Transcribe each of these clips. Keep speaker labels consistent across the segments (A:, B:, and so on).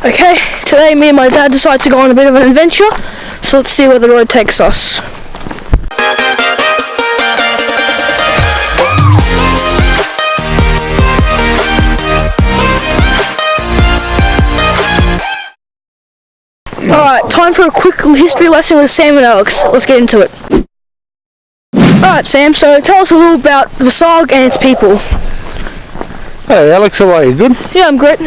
A: Okay, today me and my dad decided to go on a bit of an adventure, so let's see where the road takes us. Alright, time for a quick history lesson with Sam and Alex. Let's get into it. Alright Sam, so tell us a little about Varsag and its people.
B: Hey Alex, how are you? Good?
A: Yeah, I'm great.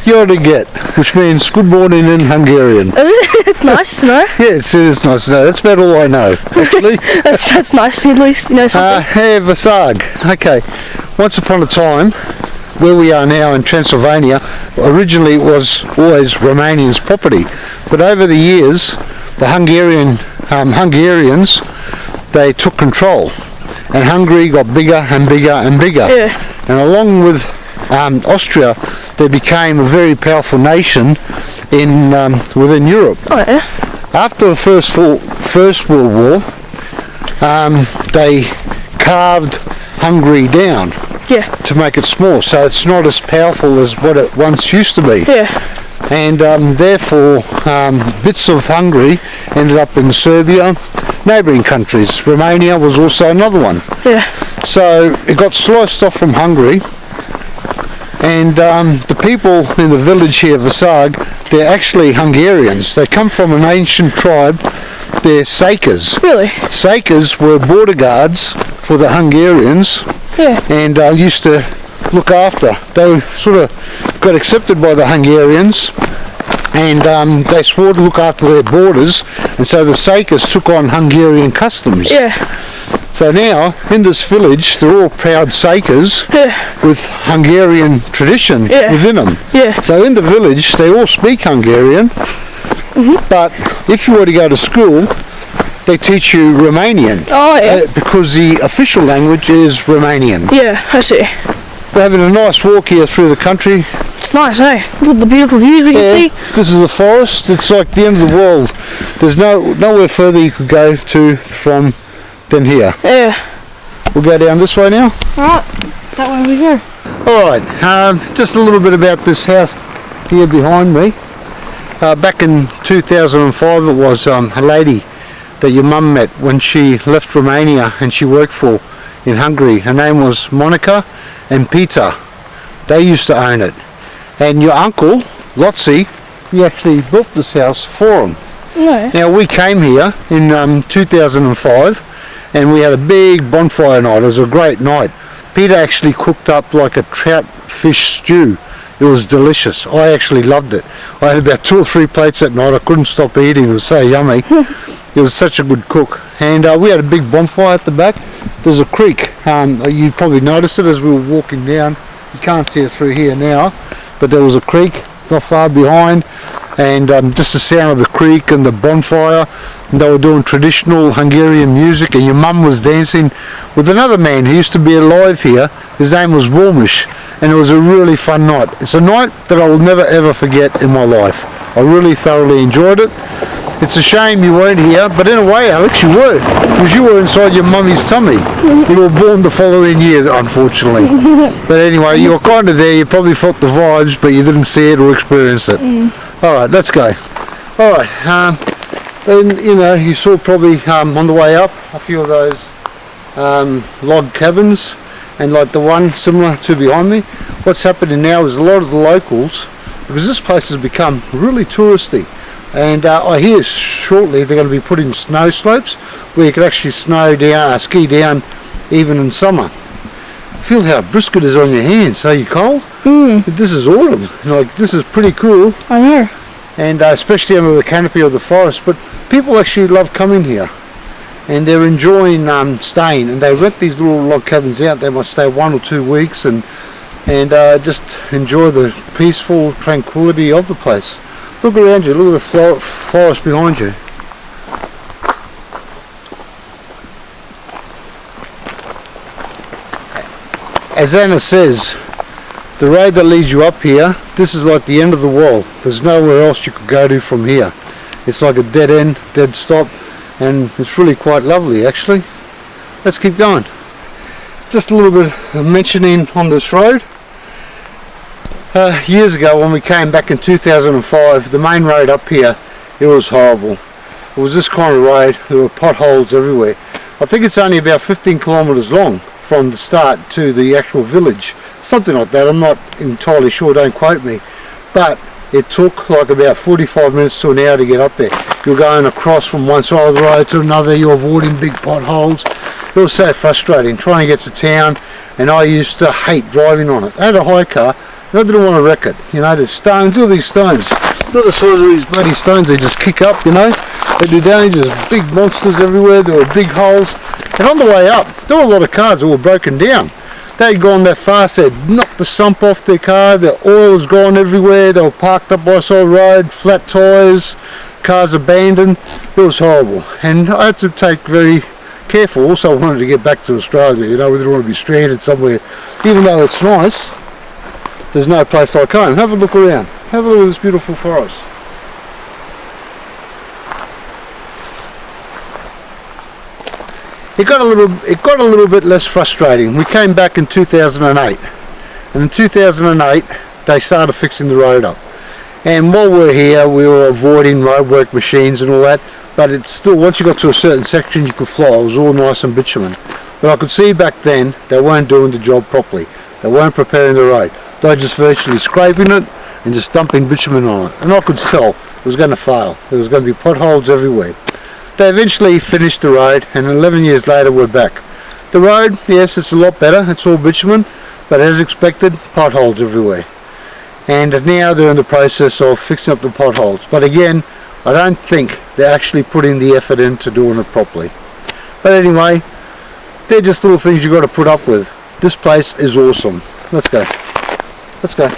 B: Yordiget, which means good morning in Hungarian.
A: It's nice to know.
B: Yes, it is nice to know. That's about all I know, actually.
A: that's nice, at least you know something.
B: Hey, Varsag. Okay, once upon a time, where we are now in Transylvania, originally it was always Romanians' property. But over the years, the Hungarians, they took control. And Hungary got bigger and bigger and bigger.
A: Yeah.
B: And along with Austria, they became a very powerful nation in within Europe.
A: Oh, yeah.
B: After the First World War, they carved Hungary down to make it small, so it's not as powerful as what it once used to be.
A: Yeah.
B: And therefore, bits of Hungary ended up in Serbia, neighbouring countries. Romania was also another one.
A: Yeah.
B: So it got sliced off from Hungary, and the people in the village here, Varsag, they're actually Hungarians. They come from an ancient tribe. They're Sakers.
A: Really?
B: Sakers were border guards for the Hungarians.
A: Yeah.
B: And used to look after. They sort of got accepted by the Hungarians, and they swore to look after their borders, and so the Sakers took on Hungarian customs.
A: Yeah.
B: So now, in this village, they're all proud Sakers with Hungarian tradition within them.
A: Yeah.
B: So in the village, they all speak Hungarian, but if you were to go to school, they teach you Romanian.
A: Oh, yeah.
B: Because the official language is Romanian.
A: Yeah, I see.
B: We're having a nice walk here through the country.
A: It's nice, hey? Look at the beautiful views we can see.
B: This is the forest. It's like the end of the world. There's nowhere further you could go to from than here.
A: Yeah.
B: We'll go down this way now.
A: Alright, that way we go.
B: Alright, just a little bit about this house here behind me. Back in 2005 it was a lady that your mum met when she left Romania and she worked for in Hungary. Her name was Monica and Peter. They used to own it. And your uncle, Lotzi, he actually built this house for them.
A: Yeah.
B: Now we came here in 2005 and we had a big bonfire night. It was a great night. Peter actually cooked up like a trout fish stew. It was delicious. I actually loved it. I had about 2 or 3 plates that night. I couldn't stop eating. It was so yummy. He was such a good cook. And we had a big bonfire at the back. There's a creek. You probably noticed it as we were walking down. You can't see it through here now, but there was a creek not far behind, and just the sound of the creek and the bonfire, and they were doing traditional Hungarian music, and your mum was dancing with another man who used to be alive here. His name was Warmish, and it was a really fun night. It's a night that I will never ever forget in my life. I really thoroughly enjoyed it. It's a shame you weren't here, but in a way, Alex, you were, because you were inside your mummy's tummy. You were born the following year, unfortunately. But anyway, you were kind of there. You probably felt the vibes, but you didn't see it or experience it. All right, let's go. All right, then you saw probably on the way up a few of those log cabins, and like the one similar to behind me. What's happening now is a lot of the locals, because this place has become really touristy. And I hear shortly they're going to be putting snow slopes where you can actually ski down even in summer. Feel how brisk it is on your hands. Are you cold? This is autumn. Like, this is pretty cool.
A: I know.
B: And especially under the canopy of the forest. But people actually love coming here, and they're enjoying staying. And they rent these little log cabins out. They might stay 1 or 2 weeks and just enjoy the peaceful tranquility of the place. Look around you, look at the forest behind you. As Anna says, the road that leads you up here, this is like the end of the world. There's nowhere else you could go to from here. It's like a dead end, dead stop, and it's really quite lovely actually. Let's keep going. Just a little bit of mentioning on this road. Years ago when we came back in 2005, the main road up here, it was horrible. It was this kind of road, there were potholes everywhere. I think it's only about 15 kilometres long from the start to the actual village, something like that. I'm not entirely sure, don't quote me, but it took like about 45 minutes to an hour to get up there. You're going across from one side of the road to another, you're avoiding big potholes. It was so frustrating trying to get to town, and I used to hate driving on it. I had a high car and I didn't want to wreck it. You know, there's stones, all these stones. Look at the size of these bloody stones, they just kick up, you know. They do damage, there's big monsters everywhere, there were big holes. And on the way up, there were a lot of cars that were broken down. They'd gone that fast, they'd knocked the sump off their car, the oil was gone everywhere, they were parked up by the side of the road, flat tyres, cars abandoned. It was horrible. And I had to take very careful. Also, I wanted to get back to Australia, you know, we didn't want to be stranded somewhere. Even though it's nice, there's no place like home. Have a look around. Have a look at this beautiful forest. It got a little bit less frustrating. We came back in 2008, and in 2008 they started fixing the road up. And while we were here, we were avoiding roadwork machines and all that. But it's still, once you got to a certain section, you could fly. It was all nice and bitumen. But I could see back then they weren't doing the job properly. They weren't preparing the road. They were just virtually scraping it and just dumping bitumen on it. And I could tell it was going to fail. There was going to be potholes everywhere. They eventually finished the road, and 11 years later we're back. The road, yes, it's a lot better. It's all bitumen, but as expected, potholes everywhere. And now they're in the process of fixing up the potholes. But again, I don't think they're actually putting the effort into doing it properly. But anyway, they're just little things you've got to put up with. This place is awesome. Let's go. Let's go.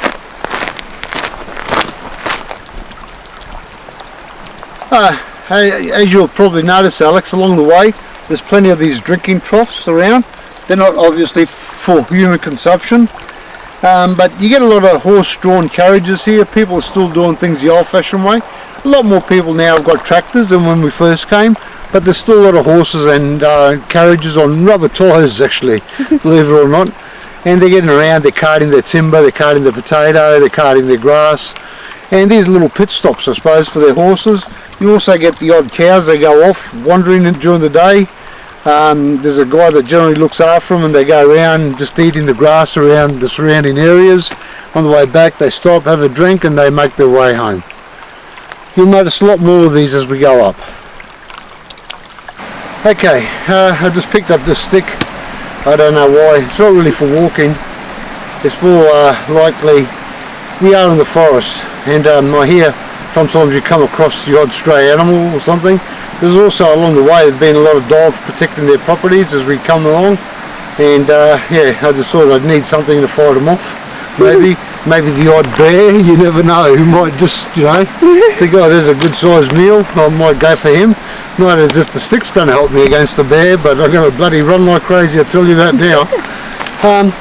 B: As you'll probably notice, Alex, along the way, there's plenty of these drinking troughs around. They're not obviously for human consumption, but you get a lot of horse-drawn carriages here. People are still doing things the old-fashioned way. A lot more people now have got tractors than when we first came, but there's still a lot of horses and carriages on rubber tyres, actually, believe it or not. And they're getting around, they're carting their timber, they're carting their potato, they're carting their grass. And these little pit stops, I suppose, for their horses. You also get the odd cows, they go off wandering during the day. There's a guy that generally looks after them, and they go around just eating the grass around the surrounding areas. On the way back they stop, have a drink, and they make their way home. You'll notice a lot more of these as we go up. Okay, I just picked up this stick. I don't know why. It's not really for walking. It's more likely we are in the forest, and I hear sometimes you come across the odd stray animal or something. There's also along the way there's been a lot of dogs protecting their properties as we come along, and yeah, I just thought I'd need something to fight them off. Maybe the odd bear, you never know, who might just, you know, think, oh, there's a good sized meal, I might go for him. Not as if the stick's going to help me against the bear, but I'm going to bloody run like crazy, I tell you that now.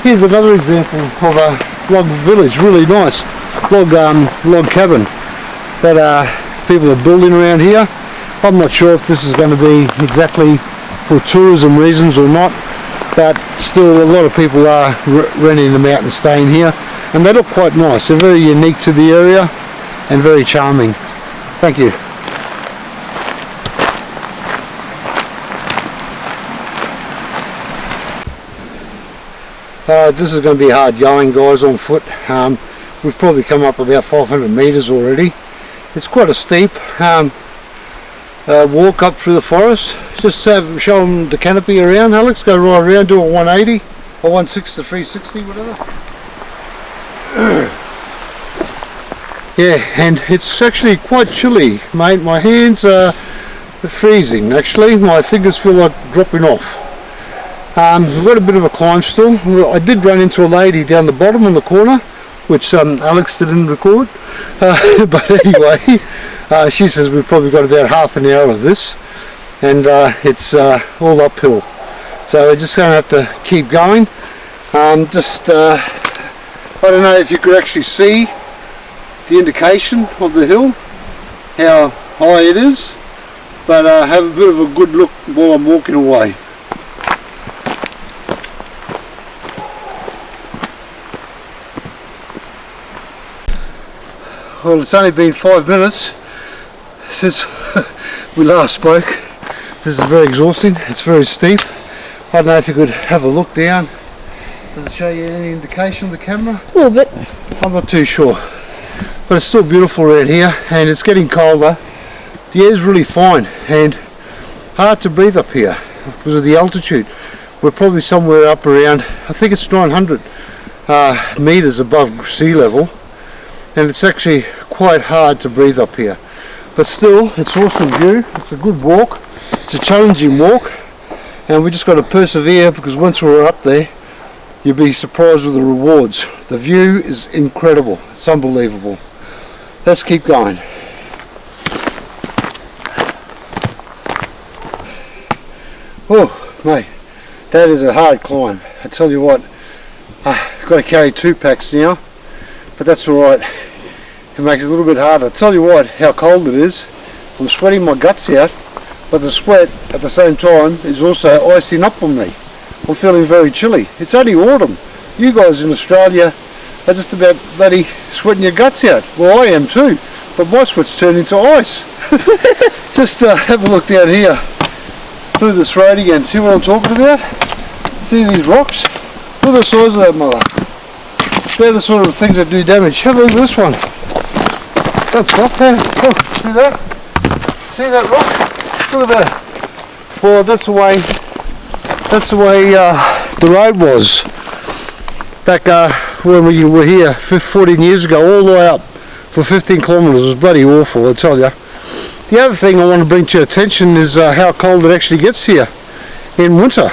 B: Here's another example of a log village, really nice log cabin that people are building around here. I'm not sure if this is going to be exactly for tourism reasons or not, but still a lot of people are renting them out and staying here, and they look quite nice. They're very unique to the area and very charming. Thank you. This is going to be hard going, guys, on foot. We've probably come up about 500 metres already. It's quite a steep walk up through the forest. Just show them the canopy around, Alex. Go right around, do a 180 or 160 to 360, whatever. Yeah, and it's actually quite chilly, mate. My hands are freezing, actually. My fingers feel like dropping off. We've got a bit of a climb still. I did run into a lady down the bottom in the corner, which Alex didn't record. But anyway, she says we've probably got about half an hour of this, and it's all uphill. So we're just going to have to keep going. I don't know if you could actually see the indication of the hill, how high it is, but have a bit of a good look while I'm walking away. Well, it's only been 5 minutes since we last spoke. This is very exhausting, it's very steep. I don't know if you could have a look down. Does it show you any indication of the camera?
A: A little bit.
B: I'm not too sure. But it's still beautiful around here, and it's getting colder. The air's really fine and hard to breathe up here because of the altitude. We're probably somewhere up around, I think it's 900 meters above sea level, and it's actually quite hard to breathe up here. But still, it's awesome view. It's a good walk. It's a challenging walk, and we just got to persevere, because once we're up there, you'll be surprised with the rewards. The view is incredible. It's unbelievable. Let's keep going. Oh, mate, that is a hard climb. I tell you what, I've got to carry 2 packs now, but that's alright. It makes it a little bit harder. I tell you what, how cold it is. I'm sweating my guts out, but the sweat at the same time is also icing up on me. I'm feeling very chilly. It's only autumn. You guys in Australia are just about bloody sweating your guts out. Well, I am too, but my sweat's turned into ice. Just have a look down here through this road again. See what I'm talking about? See these rocks? Look at the size of that mother. They're the sort of things that do damage. Have a look at this one. That's rock there. Oh, see that? See that rock? Look at that. Well, that's the way the road was back when we were here 14 years ago, all the way up for 15 kilometres. It was bloody awful, I tell you. The other thing I want to bring to your attention is how cold it actually gets here in winter.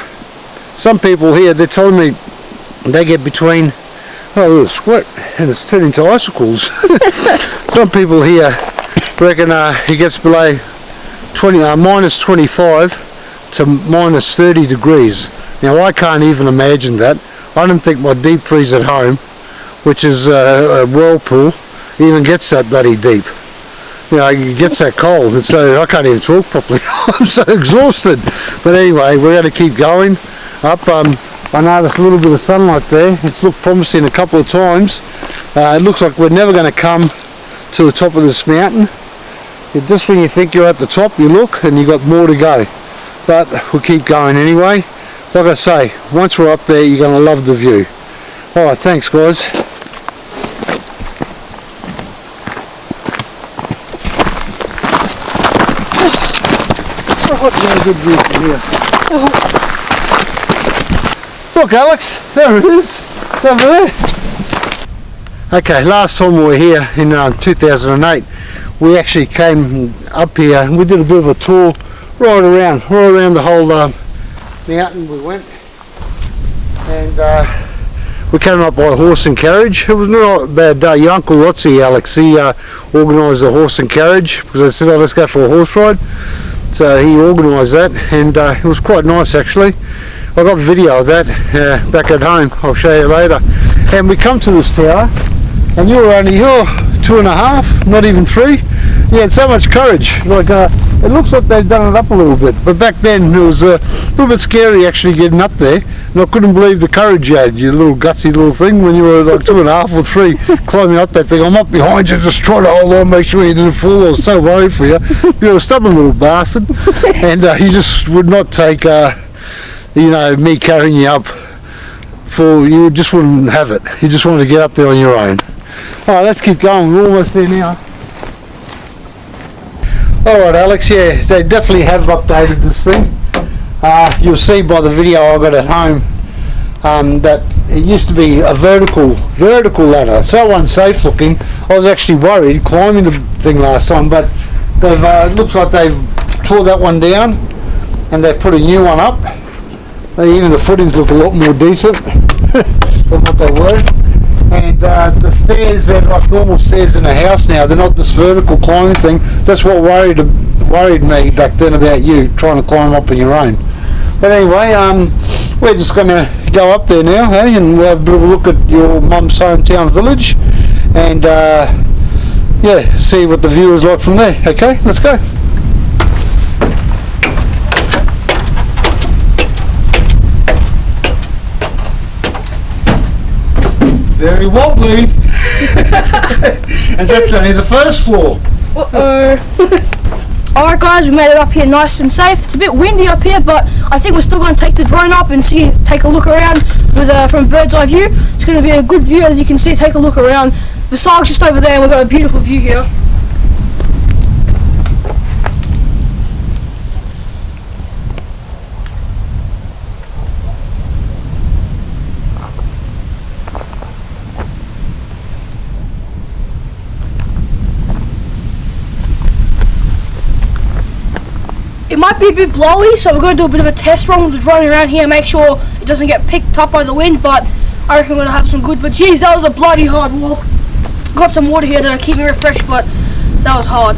B: Some people here, they're telling me they get between, oh, it's wet and it's turning to icicles. Some people here reckon it gets below minus 25 to minus 30 degrees. Now I can't even imagine that. I don't think my deep freeze at home, which is a whirlpool, even gets that bloody deep. You know, it gets that cold, and so I can't even talk properly. I'm so exhausted. But anyway, we're going to keep going up. I know there's a little bit of sunlight there. It's looked promising a couple of times. It looks like we're never going to come to the top of this mountain. Just when you think you're at the top, you look and you've got more to go. But we'll keep going anyway. Like I say, once we're up there, you're going to love the view. Alright, thanks guys. So hot to get a good view from here. Look Alex, there it is. It's over there. Okay, last time we were here in 2008, we actually came up here and we did a bit of a tour right around the whole mountain we went, and we came up by horse and carriage. It was not a bad day. Your uncle Lotzi, Alex, he organised the horse and carriage, because I said, oh, let's go for a horse ride. So he organised that, and it was quite nice actually. I got video of that back at home. I'll show you later. And we come to this tower, and you were only 2.5, not even 3. You had so much courage. Like it looks like they've done it up a little bit, but back then it was a little bit scary actually getting up there. And I couldn't believe the courage you had, you little gutsy little thing, when you were like 2.5 or 3 climbing up that thing. I'm up behind you, just trying to hold on, make sure you didn't fall. I was so worried for you. You're a stubborn little bastard, and you just would not take, you know, me carrying you up. You just wouldn't have it. You just wanted to get up there on your own. Alright, let's keep going. We're almost there now. Alright Alex, yeah, they definitely have updated this thing. You'll see by the video I got at home that it used to be a vertical ladder. So unsafe looking. I was actually worried climbing the thing last time, but they've looks like they've tore that one down and they've put a new one up. Even the footings look a lot more decent than what they were. And the stairs, they're like normal stairs in a house now. They're not this vertical climbing thing. That's what worried me back then about you trying to climb up on your own. But anyway, we're just going to go up there now, hey, and we'll have a bit of a look at your mum's hometown village, and yeah, see what the view is like from there. Okay, let's go. Very wobbly. And that's only the first floor.
A: Alright guys, we made it up here nice and safe. It's a bit windy up here, but I think we're still going to take the drone up and take a look around with from a bird's eye view. It's going to be a good view, as you can see. Take a look around. Varsag's just over there and we've got a beautiful view here. It might be a bit blowy, so we're going to do a bit of a test run with the drone around here, make sure it doesn't get picked up by the wind, but I reckon we're going to have some good. But geez, that was a bloody hard walk. Got some water here to keep me refreshed, but that was hard.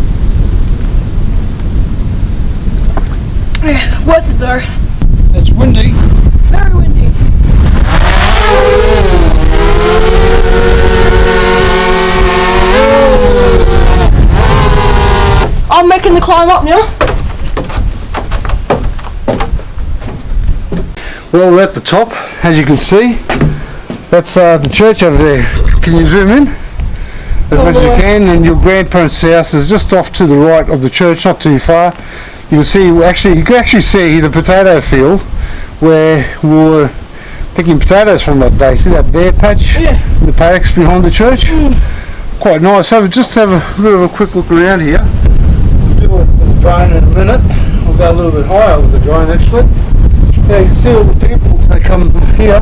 A: Yeah, worth it though.
B: It's windy.
A: Very windy. I'm making the climb up now.
B: Well, we're at the top, as you can see. That's the church over there. Can you zoom in? As much as you can, and your grandparents' house is just off to the right of the church, not too far. You can see, you can actually see the potato field where we were picking potatoes from that day. See that bare patch?
A: Yeah.
B: In the paddocks behind the church? Quite nice. So just have a bit of a quick look around here. We'll do it with the drone in a minute. We'll go a little bit higher with the drone actually. Yeah, you can see all the people, they come here,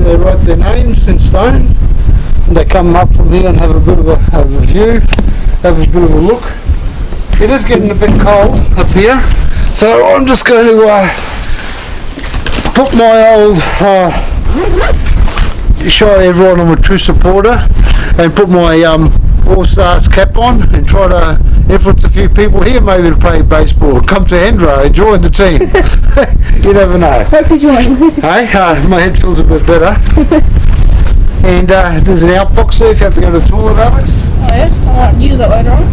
B: they write their names in stone, and they come up from here and have a bit of a view, have a bit of a look. It is getting a bit cold up here, so I'm just going to put my old, show everyone I'm a true supporter, and put my All-Stars cap on and try to influence a few people here maybe to play baseball. Come to Hendro and join the team. You never know.
A: Hope you join.
B: Hey, my head feels a bit better. And there's an outbox there if you have to go to the toilet, Alex.
A: Oh yeah? I might use that later on.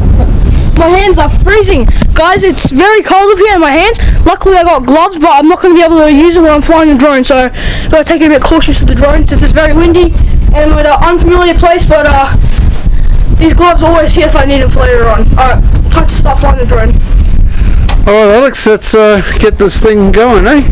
A: My hands are freezing. Guys, it's very cold up here in my hands. Luckily I got gloves, but I'm not going to be able to use them when I'm flying the drone, so I've got to take it a bit cautious with the drone since it's very windy and we're at an unfamiliar place, but these gloves are always here if I need them for later on. Alright, time to start flying the drone.
B: Alright Alex, let's get this thing going, eh?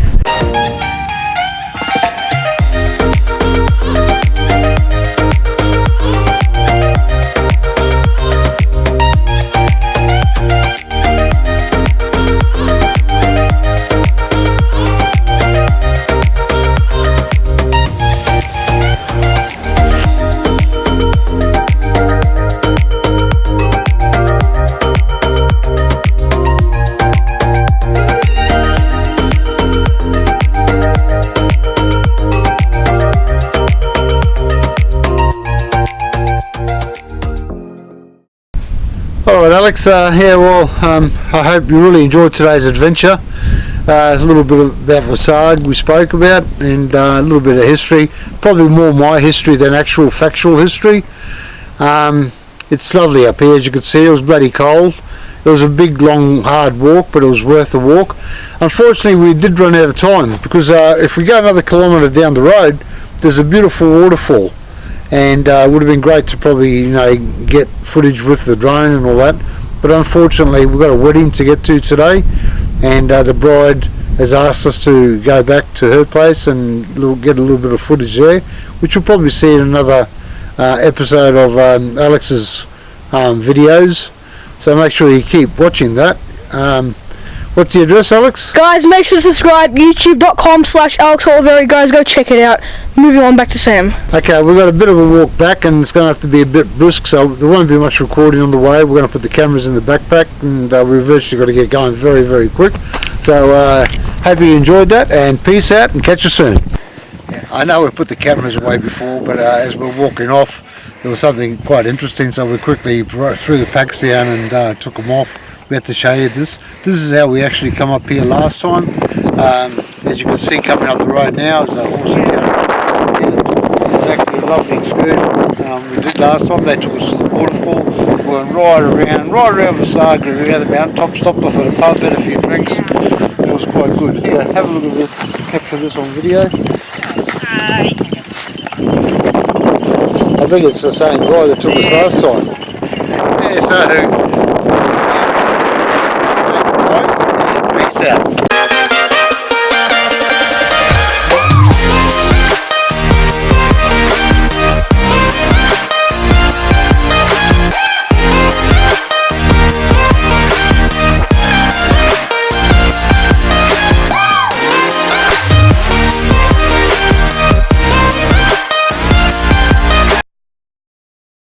B: Alright Alex, yeah, well, I hope you really enjoyed today's adventure. A little bit about Varsag we spoke about, and a little bit of history, probably more my history than actual factual history. It's lovely up here, as you can see. It was bloody cold. It was a big long hard walk, but it was worth the walk. Unfortunately we did run out of time, because if we go another kilometre down the road there's a beautiful waterfall. And it would have been great to probably, get footage with the drone and all that, but unfortunately we've got a wedding to get to today, and the bride has asked us to go back to her place and get a little bit of footage there, which you'll probably see in another episode of Alex's videos, so make sure you keep watching that. What's the address, Alex?
A: Guys, make sure to subscribe, youtube.com/AlexOliveira. Guys, go check it out. Moving on back to Sam.
B: Okay, we've got a bit of a walk back, and it's going to have to be a bit brisk, so there won't be much recording on the way. We're going to put the cameras in the backpack, and we've virtually got to get going very, very quick. So, hope you enjoyed that, and peace out, and catch you soon. Yeah, I know we put the cameras away before, but as we're walking off, there was something quite interesting, so we quickly threw the packs down and took them off. We had to show you this. This is how we actually come up here last time. As you can see, coming up the road now is a horse and carriage. Exactly a lovely excursion we did last time. They took us to the waterfall. We went right around Varsag, around the mountain top, stopped off at a pub, had a few drinks. It was quite good. Here, have a look at this. Capture this on video. I think it's the same guy that took us last time. Yeah, so peace out.